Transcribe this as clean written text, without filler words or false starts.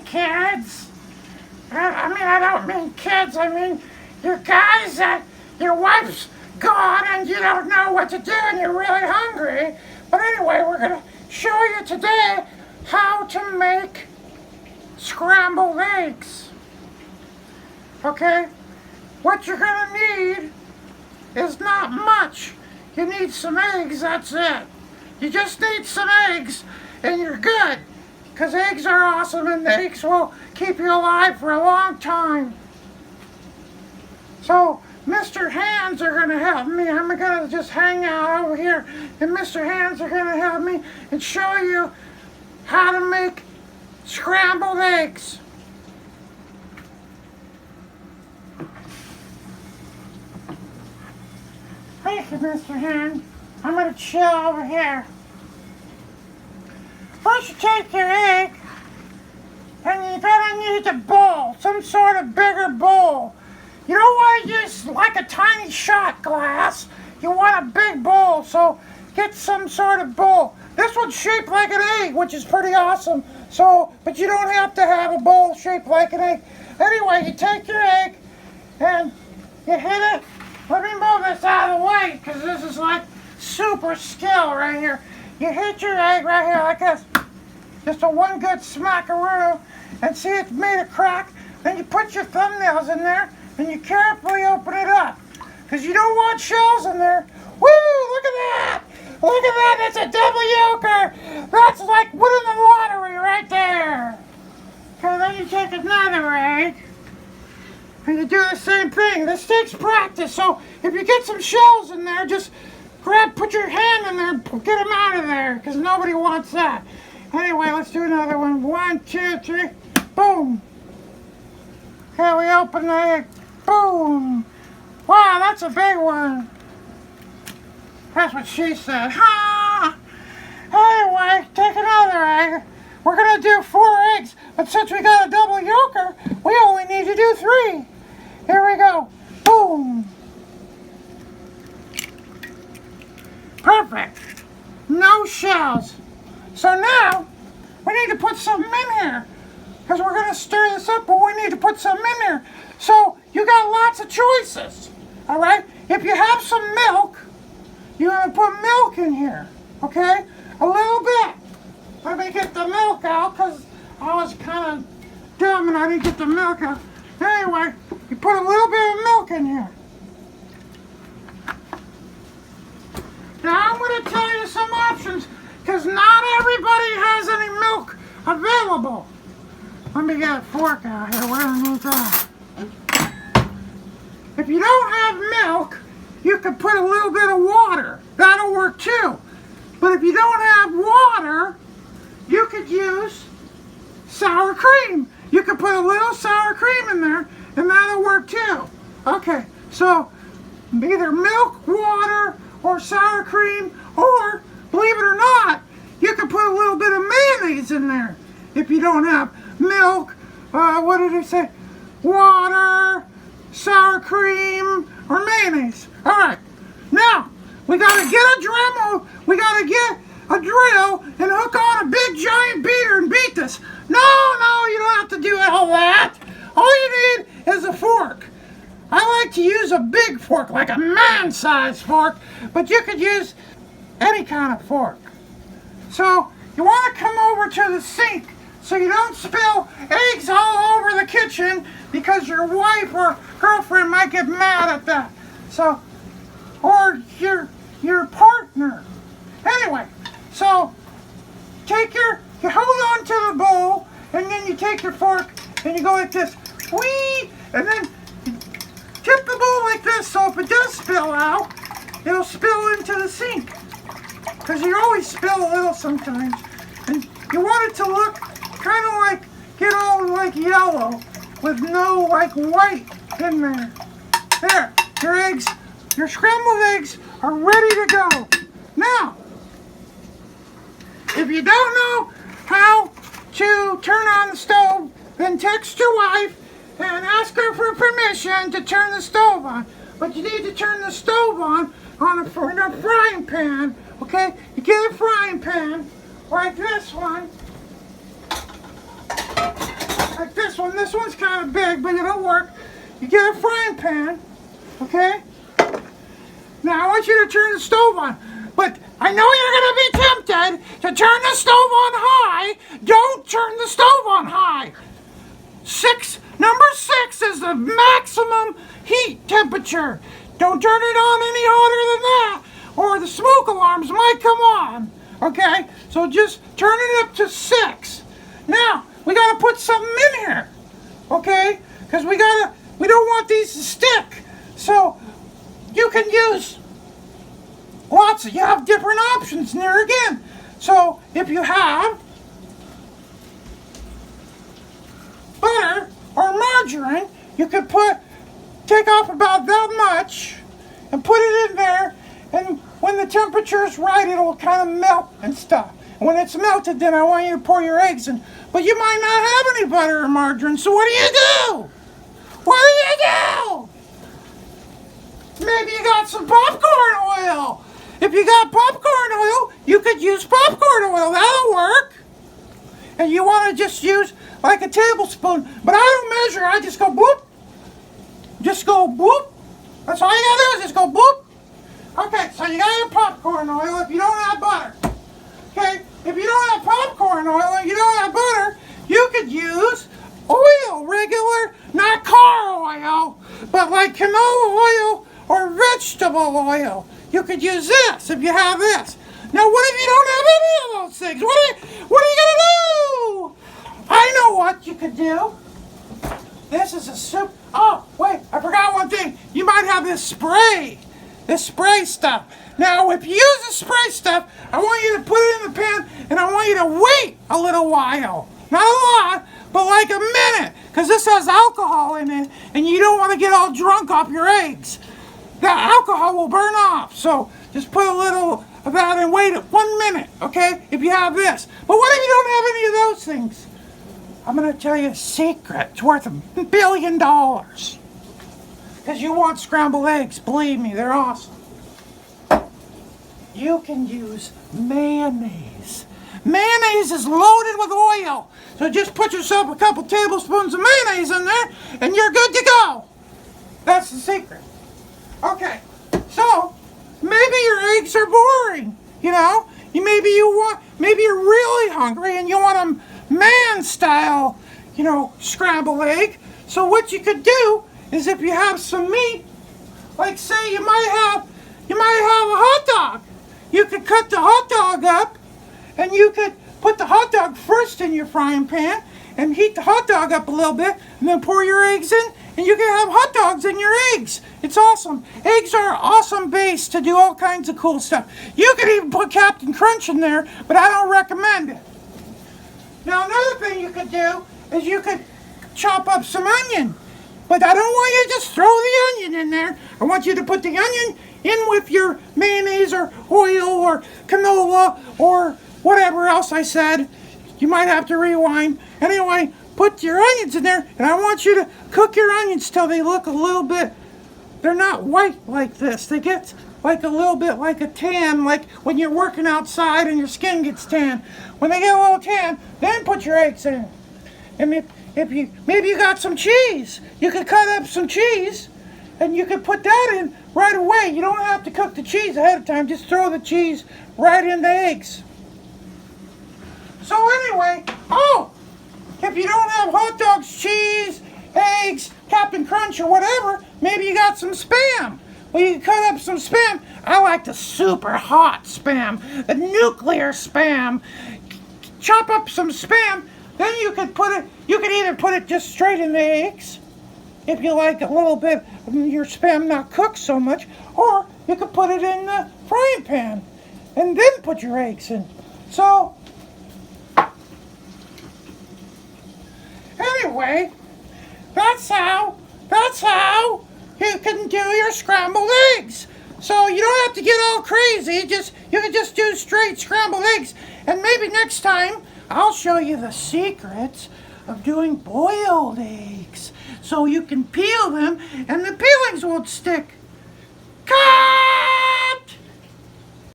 kids. I don't mean kids. I mean you guys that your wife's gone and you don't know what to do and you're really hungry. But anyway, we're going to show you today how to make scrambled eggs. Okay? What you're going to need is not much. You need some eggs, that's it. You just need some eggs and you're good. Because eggs are awesome and eggs will keep you alive for a long time. So, Mr. Hands are going to help me. I'm going to just hang out over here and Mr. Hands are going to help me and show you how to make scrambled eggs. Thank you, Mr. Hand. I'm going to chill over here. First you take your egg and you're going to need a bowl, some sort of bigger bowl. You don't want to use like a tiny shot glass. You want a big bowl, so get some sort of bowl. This one's shaped like an egg, which is pretty awesome. So, but you don't have to have a bowl shaped like an egg. Anyway, you take your egg and you hit it. Let me move this out of the way because this is like super skill right here. You hit your egg right here like this. Just a one good smackaroo. And see it's made a crack. Then you put your thumbnails in there and you carefully open it up. Because you don't want shells in there. Woo! Look at that! Look at that! That's a double yolker! That's like winning the lottery right there! Okay, then you take another egg. And you do the same thing. This takes practice, so if you get some shells in there, just put your hand in there, get them out of there, because nobody wants that. Anyway, let's do another one. 1, 2, 3, boom. Okay, we open the egg. Boom. Wow, that's a big one. That's what she said. Ha! Anyway, take another egg. We're going to do 4 eggs, but since we got a double yolker, we only need to do 3. Here we go. Boom. Perfect. No shells. So now, we need to put something in here. Because we're going to stir this up, but we need to put something in here. So, you got lots of choices. Alright? If you have some milk, you're going to put milk in here. Okay? A little bit. Let me get the milk out, because I was kind of dumb and I didn't get the milk out. Anyway, you put a little bit of milk in here. Now I'm going to tell you some options, because not everybody has any milk available. Let me get a fork out here. Where do I need that? If you don't have milk, you can put a little bit of water. That'll work too. But if you don't have water, you could use sour cream. You could put a little sour cream in there, and that'll work too. Okay, so either milk, water, or sour cream, or, believe it or not, you can put a little bit of mayonnaise in there. If you don't have milk, what did it say? Water, sour cream, or mayonnaise. All right, now, we gotta get a Dremel, we gotta get a drill and hook on a big giant beater and beat this. No, you don't have to do all that. All you need is a fork. I like to use a big fork, like a man-sized fork, but you could use any kind of fork. So you want to come over to the sink so you don't spill eggs all over the kitchen because your wife or girlfriend might get mad at that. So, or your partner. Anyway, so you hold on to the bowl, and then you take your fork, and you go like this, whee, and then you tip the bowl like this, so if it does spill out, it'll spill into the sink. Because you always spill a little sometimes. And you want it to look kind of like, get all like yellow, with no like white in there. There, your eggs, your scrambled eggs are ready to go. Now, if you don't know how to turn on the stove, then text your wife and ask her for permission to turn the stove on. But you need to turn the stove on a frying pan, okay? You get a frying pan like this one. kind of big, but it'll work. You get a frying pan, okay? Now I want you to turn the stove on, but I know you're going to be tempted to turn the stove on high. Don't turn the stove on high. Number 6 is the maximum heat temperature. Don't turn it on any hotter than that, or the smoke alarms might come on. Okay, so just turn it up to 6. Now we got to put something in here, okay? Because we don't want these to stick. So you can use you have different options there again. So if you have butter or margarine, you could take off about that much and put it in there, and when the temperature is right, it'll kind of melt and stuff. And when it's melted, then I want you to pour your eggs in. But you might not have any butter or margarine, so what do? What do? Maybe you got some popcorn oil. If you got popcorn oil, you could use popcorn oil. That'll work. And you want to just use like a tablespoon, but I don't measure. I just go boop. Just go boop. That's all you gotta do is just go boop. Okay, so you got your popcorn oil if you don't have butter. Okay, if you don't have popcorn oil and you don't have butter, you could use oil, regular, not car oil, but like canola oil or vegetable oil. You could use this if you have this. Now, what if you don't have any of those things? What are you gonna do? I know what you could do. This is a soup. Oh, wait, I forgot one thing. You might have this spray stuff. Now, if you use the spray stuff, I want you to put it in the pan, and I want you to wait a little while. Not a lot, but like a minute, because this has alcohol in it, and you don't want to get all drunk off your eggs. That alcohol will burn off, so just put a little of that and wait 1 minute, okay, if you have this. But what if you don't have any of those things? I'm going to tell you a secret. It's worth $1 billion. Because you want scrambled eggs. Believe me, they're awesome. You can use mayonnaise. Mayonnaise is loaded with oil. So just put yourself a couple tablespoons of mayonnaise in there and you're good to go. That's the secret. Okay, so maybe your eggs are boring, you know? Maybe you're really hungry and you want a man-style, scrambled egg. So what you could do is if you have some meat, like say you might have a hot dog. You could cut the hot dog up and you could put the hot dog first in your frying pan and heat the hot dog up a little bit and then pour your eggs in and you can have hot dogs in your eggs. It's awesome. Eggs are an awesome base to do all kinds of cool stuff. You could even put Captain Crunch in there, but I don't recommend it. Now another thing you could do is you could chop up some onion. But I don't want you to just throw the onion in there. I want you to put the onion in with your mayonnaise or oil or canola or whatever else I said. You might have to rewind. Anyway, put your onions in there, and I want you to cook your onions till they look a little bit, they're not white like this. They get like a little bit like a tan, like when you're working outside and your skin gets tan. When they get a little tan, then put your eggs in. And maybe you got some cheese. You could cut up some cheese and you could put that in right away. You don't have to cook the cheese ahead of time. Just throw the cheese right in the eggs. So anyway, if you don't have hot dogs, cheese, eggs, Captain Crunch or whatever, maybe you got some Spam. Well, you can cut up some Spam. I like the super hot Spam, the nuclear Spam. Chop up some Spam. Then you could either put it just straight in the eggs, if you like a little bit of your Spam not cooked so much, or you could put it in the frying pan, and then put your eggs in. So, anyway, that's how you can do your scrambled eggs. So you don't have to get all crazy, you can just do straight scrambled eggs, and maybe next time, I'll show you the secrets of doing boiled eggs so you can peel them and the peelings won't stick.